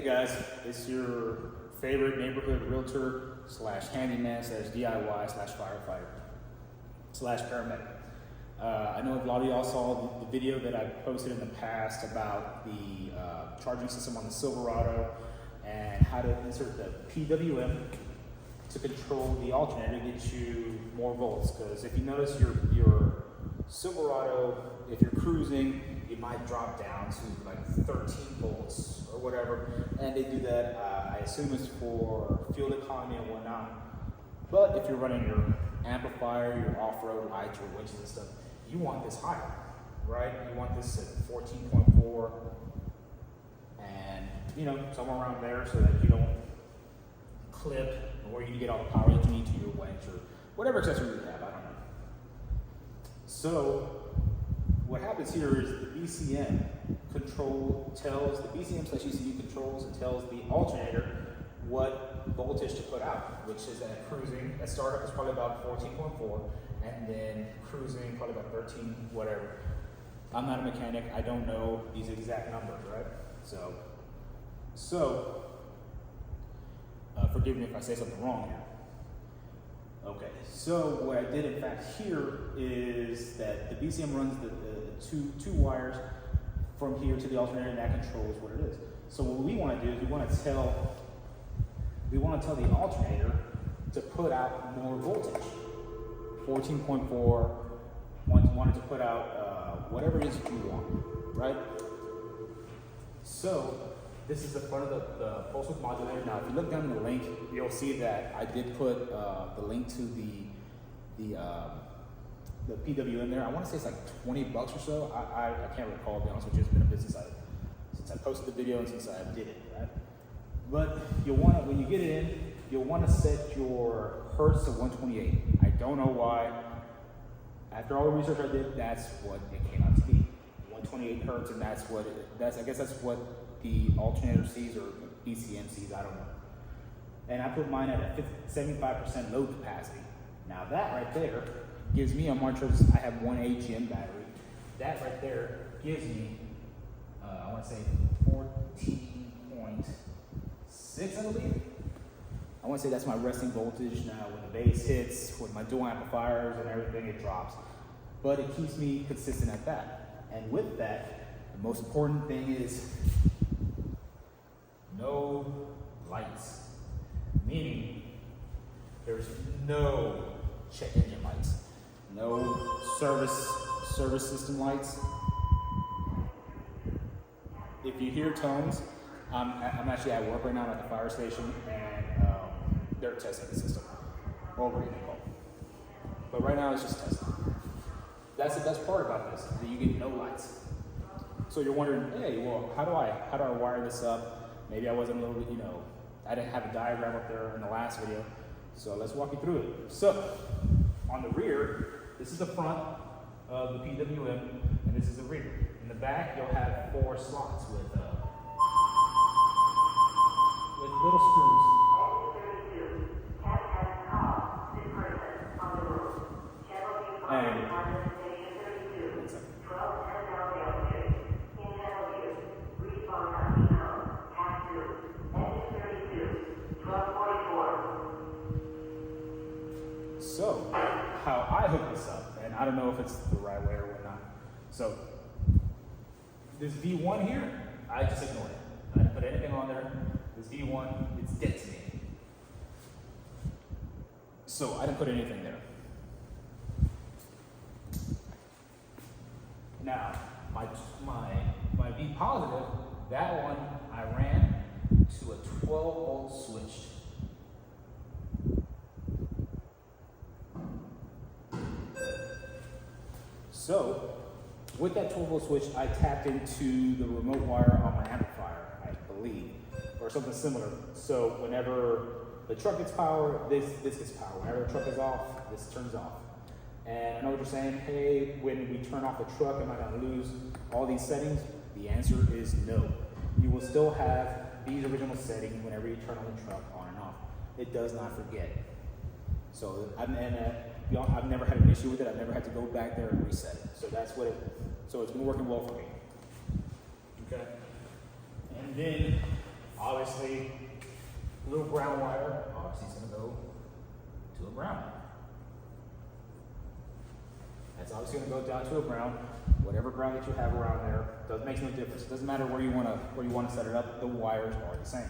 Hey guys, it's your favorite neighborhood realtor slash handyman slash DIY slash firefighter slash paramedic. I know a lot of y'all saw the video that I posted in the past about the charging system on the Silverado and how to insert the PWM to control the alternator to get you more volts. Because if you notice your Silverado, if you're cruising, it might drop down to like 13 volts or whatever, and they do that, I assume it's for fuel economy and whatnot. But if you're running your amplifier, your off-road lights, your winches and stuff, you want this higher, right? You want this at 14.4 and, you know, somewhere around there so that you don't clip or you get all the power that you need to your winch or whatever accessory you have, I don't know. So what happens here is the BCM tells the BCM/ECU controls and tells the alternator what voltage to put out, which is at cruising. At startup is probably about 14.4, and then cruising probably about 13, whatever. I'm not a mechanic. I don't know these exact numbers, right? So forgive me if I say something wrong here. Okay, so what I did in fact here is that the BCM runs the two wires from here to the alternator, and that controls what it is. So what we want to do is we want to tell the alternator to put out more voltage. 14.4, wanted to put out whatever it is you want, right? So this is the front of the pulse width modulator. Now, if you look down in the link, you'll see that I did put the link to the PWM there. I want to say it's like $20 or so. I can't recall, to be honest with you. It's been a bit since I posted the video and since I did it, right? But you'll want to, when you get it in, you'll want to set your hertz to 128. I don't know why. After all the research I did, that's what it came out to be. 128 hertz, and I guess that's what the alternator sees or BCM sees, I don't know. And I put mine at a 75% load capacity. Now that right there gives me, on my trucks, I have one AGM battery. That right there gives me, I want to say 14.6, I believe. I want to say that's my resting voltage. Now when the bass hits, with my dual amplifiers and everything, it drops. But it keeps me consistent at that. And with that, the most important thing is no lights. Meaning, there's no check engine lights. No service system lights. If you hear tones, I'm actually at work right now at the fire station, and they're testing the system over Yukon. But right now it's just testing. That's the best part about this, that you get no lights. So you're wondering, hey, well, how do I wire this up? Maybe I wasn't a little bit, I didn't have a diagram up there in the last video. So let's walk you through it. So on the rear, this is the front of the PWM, and this is the rear. In the back, you'll have 4 slots with little screws. And so, how I hook this up, and I don't know if it's the right way or whatnot. So, this V1 here, I just ignored it. I didn't put anything on there. This V1, it's dead to me. So, I didn't put anything there. Now, my V positive, that one I ran to a 12-volt switch. So, with that 12-volt switch, I tapped into the remote wire on my amplifier, I believe, or something similar. So, whenever the truck gets power, this gets power. Whenever the truck is off, this turns off. And I know what you're saying, hey, when we turn off the truck, am I going to lose all these settings? The answer is no. You will still have these original settings whenever you turn on the truck on and off. It does not forget. So, I've never had an issue with it. I've never had to go back there and reset it. So that's what so it's been working well for me. Okay. And then, obviously, brown wire, obviously it's gonna go to a brown. That's obviously gonna go down to a brown. Whatever brown that you have around there, makes no difference. It doesn't matter where you wanna set it up, the wires are the same.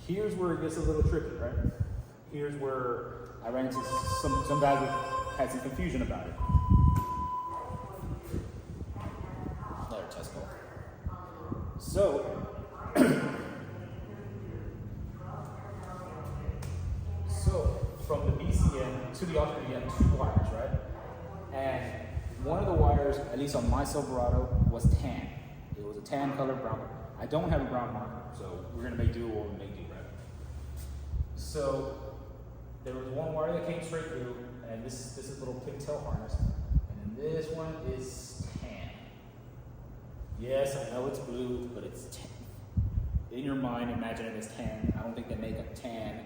Here's where it gets a little tricky, right? Here's where I ran into some guys that had some confusion about it. Another test call. So, from the BCN to the alternate, you have 2 wires, right? And one of the wires, at least on my Silverado, was tan. It was a tan color, brown color. I don't have a brown marker, so we're gonna make do or make do, right? So there was one wire that came straight through, and this is a little pigtail harness, and then this one is tan. Yes, I know it's blue, but it's tan. In your mind, imagine it as tan. I don't think they make a tan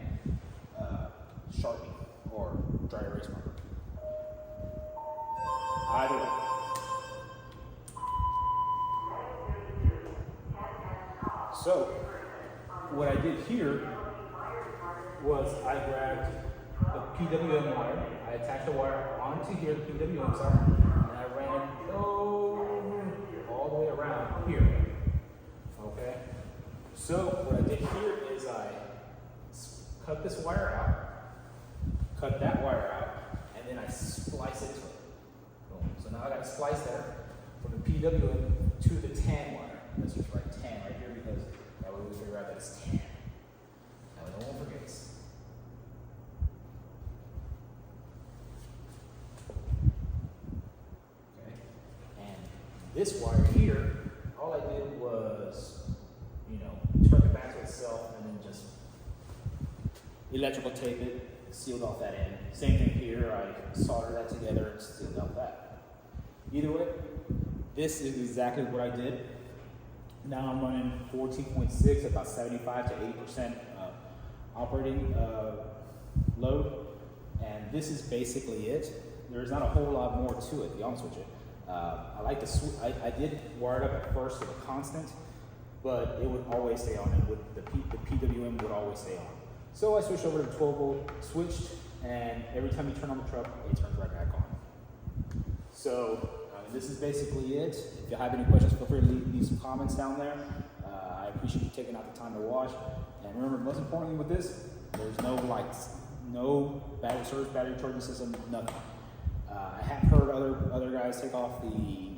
Sharpie or dry erase marker. Either way. So, what I did here was I grabbed the PWM wire, I attached the wire onto here, the PWM side, and I ran it all the way around here. Okay? So, what I did here is I cut this wire out, cut that wire out, and then I splice it to it. Boom. So now I got a splice there from the PWM to the tan wire. Let's just write tan right here because that way we figure out that it's tan. Now no one forgets. Okay. And this wire here, all I did was, tuck it back to itself and then just electrical tape it, sealed off that end. Same thing here, I soldered that together and sealed off that. Either way, this is exactly what I did. Now I'm running 14.6, about 75 to 80% operating load, and this is basically it. There's not a whole lot more to it, to be honest with you. I like to I did wire it up at first with a constant, but it would always stay on. The PWM would always stay on. So I switched over to 12 volt, switched, and every time you turn on the truck, it turns right back on. So this is basically it. If you have any questions, feel free to leave some comments down there. I appreciate you taking out the time to watch. And remember, most importantly with this, there's no lights, no battery service, battery charging system, nothing. I have heard other guys take off the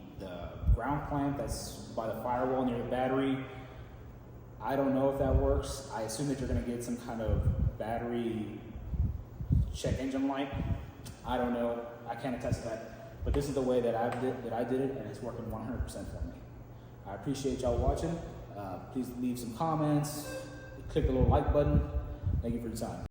ground clamp that's by the firewall near the battery. I don't know if that works. I assume that you're going to get some kind of battery check engine light. I don't know. I can't attest to that. But this is the way that I did it, and it's working 100% for me. I appreciate y'all watching. Please leave some comments. Click the little like button. Thank you for your time.